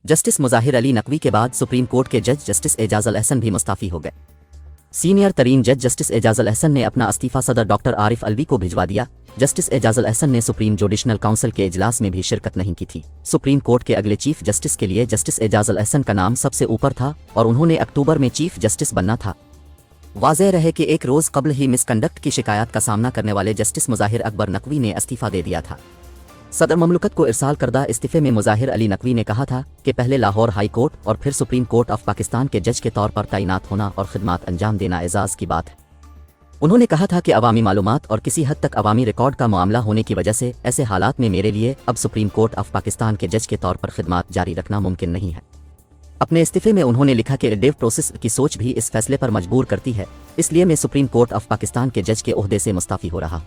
Justice Mazahar Ali Naqvi के बाद supreme court के जज जस्टिस एजाज अल एहसन भी मुस्ताफ़ी हो गए। सीनियर तरीन जज जस्टिस एजाज अल एहसन ने अपना इस्तीफ़ा सदर डॉक्टर आरिफ अलवी को भिजवा दिया। जस्टिस एजाज अल एहसन ने सुप्रीम जुडिशनल काउंसिल के इजलास में भी शिरकत नहीं की थी। सुप्रीम कोर्ट के अगले चीफ जस्टिस के लिए जस्टिस एजाज अल एहसन का नाम सबसे ऊपर था और उन्होंने अक्टूबर में चीफ जस्टिस बनना था। वाज़ेह रहे कि एक रोज़ कबल ही मिसकंडक्ट की शिकायत का सामना करने वाले जस्टिस मुज़ाहिर अकबर नकवी ने इस्तीफ़ा दे दिया था। सदर ममलकत को इरसाल करदा इस्तीफ़े में मुज़ाहिर अली नकवी ने कहा था कि पहले लाहौर हाई कोर्ट और फिर सुप्रीम कोर्ट ऑफ पाकिस्तान के जज के तौर पर तैनात होना और खिदमात अंजाम देना एजाज़ की बात है। उन्होंने कहा था कि अवामी मालूमात और किसी हद तक अवामी रिकॉर्ड का मामला होने की वजह से ऐसे हालात में मेरे लिए अब सुप्रीम कोर्ट ऑफ पाकिस्तान के जज के तौर पर खिदमात जारी रखना मुमकिन नहीं है। अपने इस्तीफ़े में उन्होंने लिखा कि डेव प्रोसेस की सोच भी इस फैसले पर मजबूर करती है, इसलिए मैं सुप्रीम कोर्ट ऑफ पाकिस्तान के जज के ओहदे से मुस्ताफ़ी हो रहा।